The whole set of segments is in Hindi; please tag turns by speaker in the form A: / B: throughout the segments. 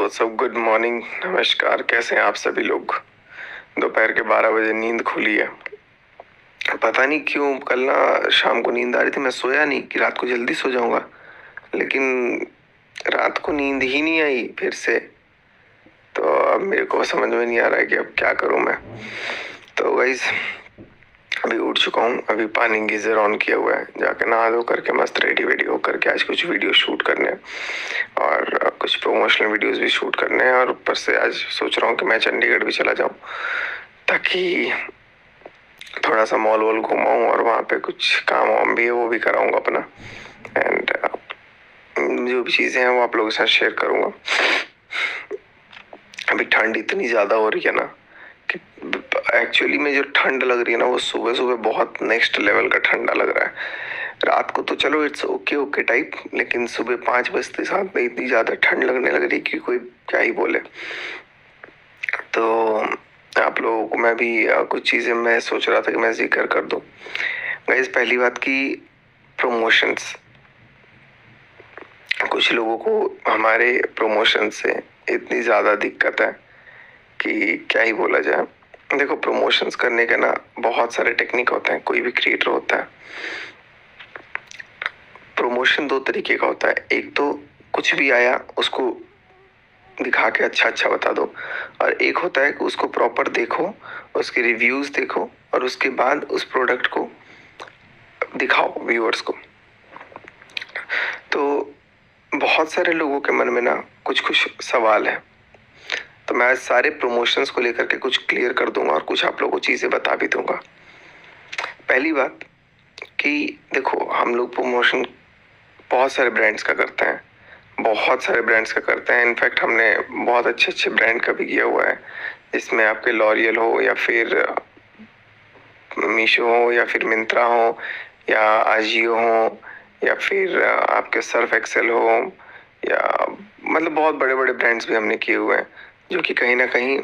A: सब गुड मॉर्निंग, नमस्कार। कैसे हैं आप सभी लोग? दोपहर के 12 बजे नींद खुली है। पता नहीं क्यों कल ना शाम को नींद आ रही थी। मैं सोया नहीं कि रात को जल्दी सो जाऊंगा, लेकिन रात को नींद ही नहीं आई फिर से। तो अब मेरे को समझ में नहीं आ रहा है कि अब क्या करूं मैं। तो गाइस, अभी उठ चुका हूँ। अभी पानी गीजर ऑन किया हुआ है, जाके नहा धो करके मस्त रेडी वेडी होकर के आज कुछ वीडियो शूट करने और कुछ प्रमोशनल वीडियोस भी शूट करने हैं। और ऊपर से आज सोच रहा हूँ कि मैं चंडीगढ़ भी चला जाऊँ, ताकि थोड़ा सा मॉल वॉल घुमाऊँ और वहाँ पे कुछ काम वाम भी है वो भी कराऊंगा अपना। एंड जो भी चीज़ें हैं वो आप लोगों के साथ शेयर करूँगा। अभी ठंड इतनी ज़्यादा हो रही है ना कि एक्चुअली में जो ठंड लग रही है ना वो सुबह सुबह बहुत नेक्स्ट लेवल का ठंडा लग रहा है। रात को तो चलो इट्स ओके ओके टाइप, लेकिन सुबह 5 बजते साथ में इतनी ज़्यादा ठंड लगने लग रही कि कोई क्या ही बोले। तो आप लोगों को मैं भी कुछ चीज़ें मैं सोच रहा था कि मैं जिक्र कर दूं। गाइस, पहली बात की प्रमोशंस। कुछ लोगों को हमारे प्रमोशन से इतनी ज़्यादा दिक्कत है कि क्या ही बोला जाए। देखो, प्रमोशंस करने के ना बहुत सारे टेक्निक होते हैं। कोई भी क्रिएटर होता है, प्रमोशन 2 तरीके का होता है। एक तो कुछ भी आया उसको दिखा के अच्छा अच्छा बता दो, और एक होता है कि उसको प्रॉपर देखो, उसके रिव्यूज देखो और उसके बाद उस प्रोडक्ट को दिखाओ व्यूअर्स को। तो बहुत सारे लोगों के मन में ना कुछ कुछ सवाल है, तो मैं आज सारे प्रमोशंस को लेकर के कुछ क्लियर कर दूंगा और कुछ आप लोगों को चीज़ें बता भी दूंगा। पहली बात कि देखो, हम लोग प्रमोशन बहुत सारे ब्रांड्स का करते हैं, बहुत सारे ब्रांड्स का करते हैं। इनफैक्ट हमने बहुत अच्छे अच्छे ब्रांड का भी किया हुआ है, जिसमें आपके लॉरियल हो या फिर मीशो हो या फिर मिंत्रा हो या आजियो हो या फिर आपके सर्फ एक्सेल हो, या मतलब बहुत बड़े बड़े ब्रांड्स भी हमने किए हुए हैं, जो कि कहीं ना कहीं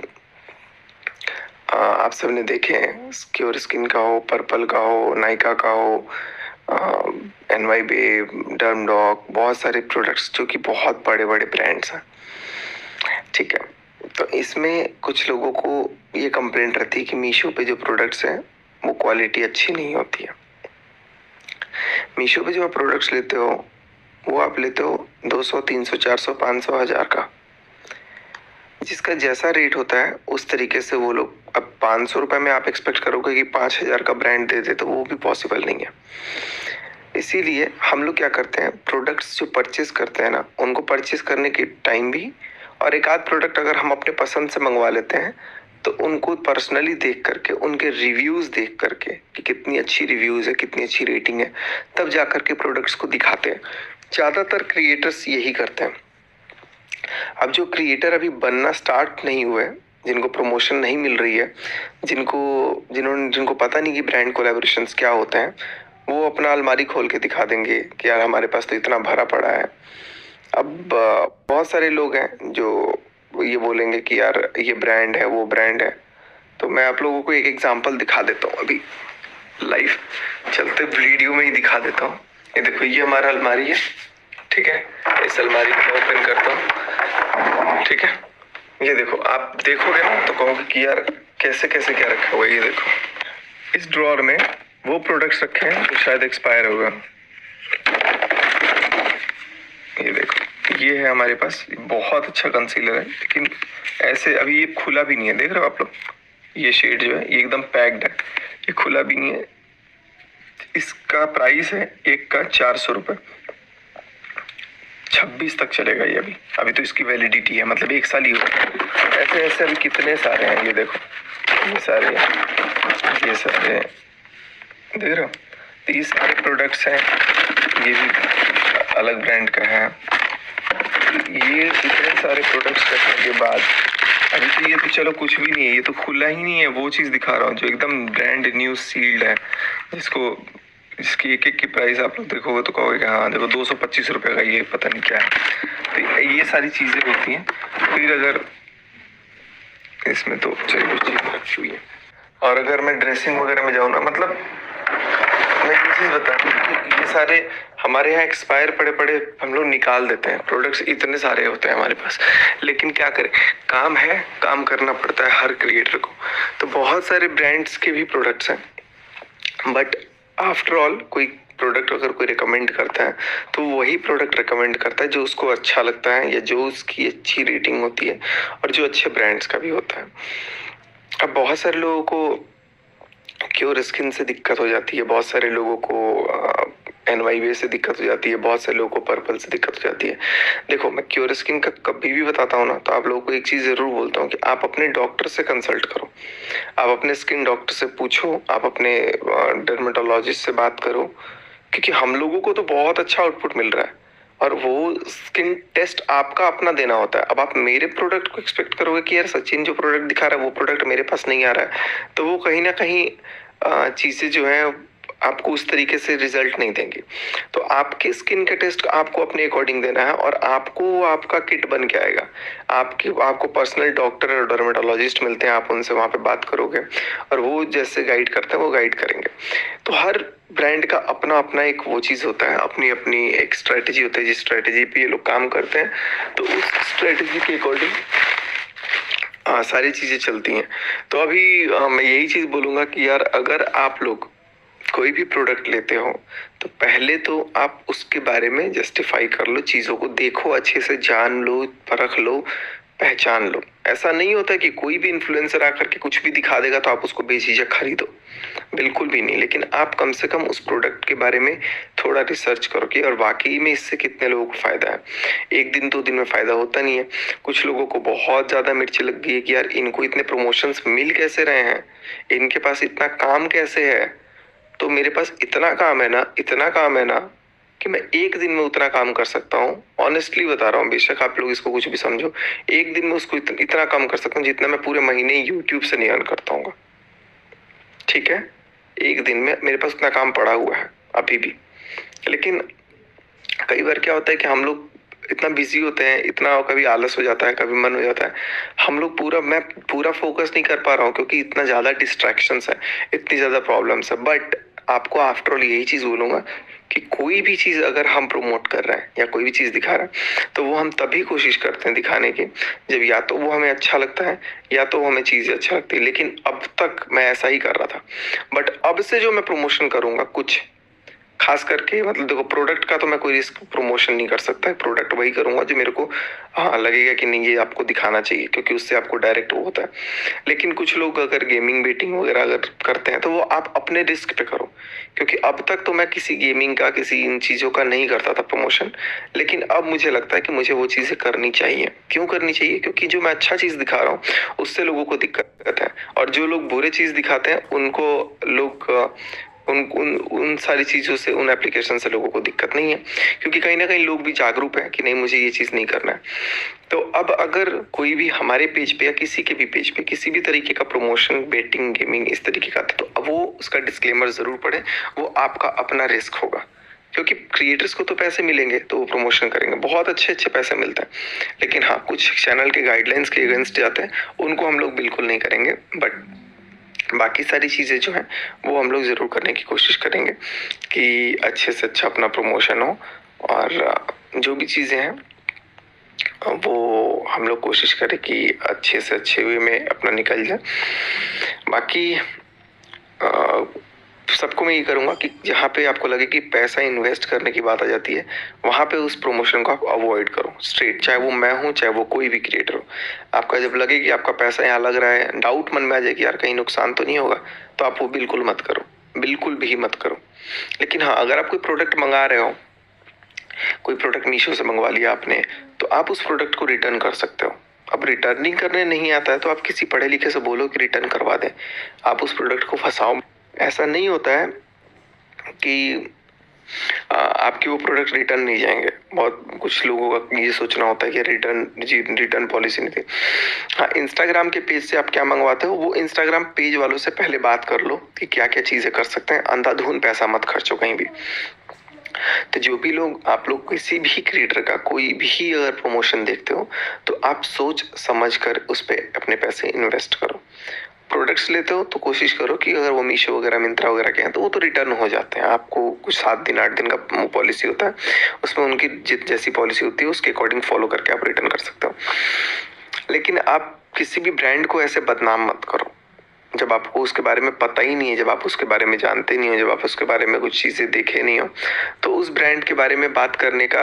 A: आप सबने देखे हैं। क्योर स्किन का हो, पर्पल का हो, नाइका का हो, NY बेब, डर्मडॉक, बहुत सारे प्रोडक्ट्स जो कि बहुत बड़े बड़े ब्रांड्स हैं। ठीक है, तो इसमें कुछ लोगों को ये कंप्लेंट रहती है कि मीशो पे जो प्रोडक्ट्स हैं वो क्वालिटी अच्छी नहीं होती है। मीशो पे जो आप प्रोडक्ट्स लेते हो वो आप लेते हो 200, 300, 400, 500, 1000 का। जिसका जैसा रेट होता है उस तरीके से वो लोग, अब 500 रुपये में आप एक्सपेक्ट करोगे कि 5000 का ब्रांड दे दे, तो वो भी पॉसिबल नहीं है। इसीलिए हम लोग क्या करते हैं, प्रोडक्ट्स जो परचेज करते हैं ना, उनको परचेज करने के टाइम भी, और एक आध प्रोडक्ट अगर हम अपने पसंद से मंगवा लेते हैं तो उनको पर्सनली देख करके, उनके रिव्यूज़ देख करके कि कितनी अच्छी रिव्यूज़ है, कितनी अच्छी रेटिंग है, तब जा करके प्रोडक्ट्स को दिखाते हैं। ज़्यादातर क्रिएटर्स यही करते हैं। अब जो क्रिएटर अभी बनना स्टार्ट नहीं हुए, जिनको प्रमोशन नहीं मिल रही है, जिनको पता नहीं कि ब्रांड कोलैबोरेशंस क्या होते हैं, वो अपना अलमारी खोल के दिखा देंगे कि यार हमारे पास तो इतना भरा पड़ा है। अब बहुत सारे लोग हैं जो ये बोलेंगे कि यार ये ब्रांड है, वो ब्रांड है। तो मैं आप लोगों को एक एग्जांपल दिखा देता हूँ, अभी लाइव चलते वीडियो में ही दिखा देता हूँ। ये देखो, ये हमारा अलमारी है, ठीक है। इस अलमारी को मैं ओपन करता हूँ, ठीक है। ये देखो, आप देखोगे ना तो कहोगे कि यार कैसे कैसे क्या रखा हुआ है। ये देखो, इस ड्रॉअर में वो प्रोडक्ट्स रखे हैं जो शायद एक्सपायर होगा। ये देखो, ये है हमारे पास, बहुत अच्छा कंसीलर है, लेकिन ऐसे अभी ये खुला भी नहीं है। देख रहे हो आप लोग, ये शेड जो है ये एकदम पैक्ड है, ये खुला भी नहीं है। इसका प्राइस है एक का 400 रुपये। 26 तक चलेगा ये। अभी तो इसकी वैलिडिटी है, मतलब 1 साल ही होगा। ऐसे ऐसे अभी कितने सारे हैं, ये देखो, ये सारे देख रहे हो। तो ये सारे प्रोडक्ट्स हैं, ये भी अलग ब्रांड का है। ये इतने सारे प्रोडक्ट्स रखने के बाद अभी तो ये तो चलो कुछ भी नहीं है, ये तो खुला ही नहीं है। वो चीज़ दिखा रहा हूँ जो एकदम ब्रांड न्यू सील्ड है, जिसकी एक एक की प्राइस आप लोग देखोगे तो कहोगे कि हाँ देखो 225 रुपये का ये पता नहीं क्या है। तो ये सारी चीज़ें होती हैं। फिर अगर इसमें तो चलिए कुछ चीज़ें रखी हुई है, और अगर मैं ड्रेसिंग वगैरह में जाऊँ ना, मतलब मैं ये चीज बता रहा हूँ कि ये सारे हमारे यहाँ एक्सपायर पड़े पड़े हम लोग निकाल देते हैं। प्रोडक्ट्स इतने सारे होते हैं हमारे पास, लेकिन क्या करें, काम है, काम करना पड़ता है हर क्रिएटर को। तो बहुत सारे ब्रांड्स के भी प्रोडक्ट्स हैं, बट आफ्टर ऑल कोई प्रोडक्ट अगर कोई रिकमेंड करता है तो वही प्रोडक्ट रिकमेंड करता है जो उसको अच्छा लगता है या जो उसकी अच्छी रेटिंग होती है और जो अच्छे ब्रांड्स का भी होता है। अब बहुत सारे लोगों को क्योर स्किन से दिक्कत हो जाती है, बहुत सारे लोगों को NYBA से दिक्कत हो जाती है, बहुत सारे लोगों को पर्पल से दिक्कत हो जाती है। देखो, मैं क्योर स्किन का कभी भी बताता हूँ ना, तो आप लोगों को एक चीज़ ज़रूर बोलता हूँ कि आप अपने डॉक्टर से कंसल्ट करो, आप अपने स्किन डॉक्टर से पूछो, आप अपने डर्मेटोलॉजिस्ट से बात करो, क्योंकि हम लोगों को तो बहुत अच्छा आउटपुट मिल रहा है और वो स्किन टेस्ट आपका अपना देना होता है। अब आप मेरे प्रोडक्ट को एक्सपेक्ट करोगे कि यार सचिन जो प्रोडक्ट दिखा रहा है वो प्रोडक्ट मेरे पास नहीं आ रहा है, तो वो कहीं ना कहीं चीज़ें जो है आपको उस तरीके से रिजल्ट नहीं देंगे। तो आपके स्किन का टेस्ट आपको अपने अकॉर्डिंग देना है और आपको आपका किट बन के आएगा। आपको पर्सनल डॉक्टर और डर्मेटोलॉजिस्ट मिलते हैं, आप उनसे वहाँ पे बात करोगे और वो जैसे गाइड करते हैं वो गाइड करेंगे। तो हर ब्रांड का अपना अपना एक वो चीज़ होता है, अपनी अपनी एक स्ट्रेटेजी होती है, जिस स्ट्रेटेजी पे ये लोग काम करते हैं तो उस स्ट्रेटेजी के अकॉर्डिंग सारी चीज़ें चलती हैं। तो अभी मैं यही चीज़ बोलूँगा कि यार अगर आप लोग कोई भी प्रोडक्ट लेते हो तो पहले तो आप उसके बारे में जस्टिफाई कर लो, चीज़ों को देखो, अच्छे से जान लो, परख लो, पहचान लो। ऐसा नहीं होता कि कोई भी इन्फ्लुएंसर आकर के कुछ भी दिखा देगा तो आप उसको बेझिझक खरीदो, बिल्कुल भी नहीं। लेकिन आप कम से कम उस प्रोडक्ट के बारे में थोड़ा रिसर्च करो कि और वाकई में इससे कितने लोगों को फायदा है। एक दिन 2 दिन में फायदा होता नहीं है। कुछ लोगों को बहुत ज्यादा मिर्ची लग गई है कि यार इनको इतने प्रमोशंस मिल कैसे रहे हैं, इनके पास इतना काम कैसे है। तो मेरे पास इतना काम है ना, इतना काम है ना कि मैं एक दिन में उतना काम कर सकता हूँ। ऑनेस्टली बता रहा हूँ, बेशक आप लोग इसको कुछ भी समझो, एक दिन में उसको इतना काम कर सकता हूँ जितना मैं पूरे महीने यूट्यूब से नहीं अर्न करता हूँ। ठीक है, एक दिन में मेरे पास उतना काम पड़ा हुआ है अभी भी। लेकिन कई बार क्या होता है कि हम लोग इतना बिजी होते हैं, इतना कभी आलस हो जाता है, कभी मन हो जाता है, हम लोग मैं पूरा फोकस नहीं कर पा रहा हूँ क्योंकि इतना ज्यादा डिस्ट्रैक्शंस है, इतनी ज्यादा प्रॉब्लम्स है। बट आपको आफ्टर ऑल यही चीज बोलूंगा कि कोई भी चीज अगर हम प्रमोट कर रहे हैं या कोई भी चीज दिखा रहे हैं तो वो हम तभी कोशिश करते हैं दिखाने की जब या तो वो हमें अच्छा लगता है या तो वो हमें चीजें अच्छा लगती है। लेकिन अब तक मैं ऐसा ही कर रहा था, बट अब से जो मैं प्रमोशन करूंगा कुछ खास करके, मतलब देखो, प्रोडक्ट का तो मैं कोई रिस्क प्रमोशन नहीं कर सकता है। प्रोडक्ट वही करूंगा जो मेरे को लगेगा कि नहीं ये आपको दिखाना चाहिए, क्योंकि उससे आपको डायरेक्ट वो होता है। लेकिन कुछ लोग अगर गेमिंग बेटिंग वगैरह अगर करते हैं तो वो आप अपने रिस्क पे करो, क्योंकि अब तक तो मैं किसी गेमिंग का, किसी इन चीजों का नहीं करता था प्रमोशन। लेकिन अब मुझे लगता है कि मुझे वो चीजें करनी चाहिए। क्यों करनी चाहिए? क्योंकि जो मैं अच्छा चीज दिखा रहा हूँ उससे लोगों को दिक्कत है, और जो लोग बुरे चीज दिखाते हैं उनको लोग उन उन उन सारी चीजों से, उन एप्लीकेशन से लोगों को दिक्कत नहीं है, क्योंकि कहीं ना कहीं लोग भी जागरूक हैं कि नहीं मुझे ये चीज नहीं करना है। तो अब अगर कोई भी हमारे पेज पे या किसी के भी पेज पे किसी भी तरीके का प्रमोशन, बेटिंग, गेमिंग इस तरीके का था, तो अब वो उसका डिस्क्लेमर जरूर पढ़े। वो आपका अपना रिस्क होगा, क्योंकि क्रिएटर्स को तो पैसे मिलेंगे तो वो प्रमोशन करेंगे, बहुत अच्छे अच्छे पैसे मिलते हैं। लेकिन हाँ, कुछ चैनल के गाइडलाइंस के अगेंस्ट जाते हैं, उनको हम लोग बिल्कुल नहीं करेंगे। बट बाकी सारी चीज़ें जो हैं वो हम लोग ज़रूर करने की कोशिश करेंगे कि अच्छे से अच्छा अपना प्रमोशन हो, और जो भी चीज़ें हैं वो हम लोग कोशिश करें कि अच्छे से अच्छे वे में अपना निकल जाए। बाकी सबको मैं ये करूँगा कि जहाँ पे आपको लगे कि पैसा इन्वेस्ट करने की बात आ जाती है, वहाँ पे उस प्रमोशन को आप अवॉइड करो स्ट्रेट, चाहे वो मैं हूँ चाहे वो कोई भी क्रिएटर हो। आपका जब लगे कि आपका पैसा यहाँ लग रहा है, डाउट मन में आ जाए कि यार कहीं नुकसान तो नहीं होगा, तो आप वो बिल्कुल मत करो, बिल्कुल भी मत करो। लेकिन हाँ, अगर आप कोई प्रोडक्ट मंगा रहे हो, कोई प्रोडक्ट मीशो से मंगवा लिया आपने, तो आप उस प्रोडक्ट को रिटर्न कर सकते हो। अब रिटर्निंग करने नहीं आता है तो आप किसी पढ़े लिखे से बोलो कि रिटर्न करवा दें, आप उस प्रोडक्ट को फंसाओ। ऐसा नहीं होता है कि आपके वो प्रोडक्ट रिटर्न नहीं जाएंगे। बहुत कुछ लोगों का ये सोचना होता है कि रिटर्न पॉलिसी नहीं थी। हाँ, इंस्टाग्राम के पेज से आप क्या मंगवाते हो वो इंस्टाग्राम पेज वालों से पहले बात कर लो कि क्या क्या चीजें कर सकते हैं। अंधाधुंध पैसा मत खर्चो कहीं भी। तो जो भी लोग, आप लोग किसी भी क्रिएटर का कोई भी अगर प्रमोशन देखते हो तो आप सोच समझ कर उस पर अपने पैसे इन्वेस्ट करो। प्रोडक्ट्स लेते हो तो कोशिश करो कि अगर वो मीशो वगैरह, मिंत्रा वगैरह के हैं तो वो तो रिटर्न हो जाते हैं। आपको कुछ 7 दिन 8 दिन का पॉलिसी होता है, उसमें उनकी जैसी पॉलिसी होती है उसके अकॉर्डिंग फॉलो करके आप रिटर्न कर सकते हो। लेकिन आप किसी भी ब्रांड को ऐसे बदनाम मत करो जब आपको उसके बारे में पता ही नहीं है, जब आप उसके बारे में जानते नहीं हो, जब आप उसके बारे में कुछ चीज़ें देखे नहीं हो। तो उस ब्रांड के बारे में बात करने का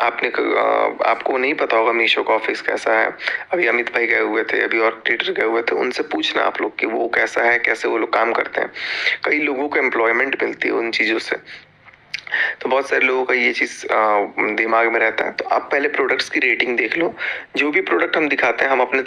A: आपको नहीं पता होगा मीशो का ऑफिस कैसा है। अभी अमित भाई गए हुए थे, अभी और क्रिएटर गए हुए थे, उनसे पूछना आप लोग कि वो कैसा है, कैसे वो लोग काम करते हैं। कई लोगों को एम्प्लॉयमेंट मिलती है उन चीज़ों से। तो बहुत सारे लोगों का ये चीज़ दिमाग में रहता है। तो आप पहले प्रोडक्ट्स की रेटिंग देख लो। जो भी प्रोडक्ट हम दिखाते हैं हम अपने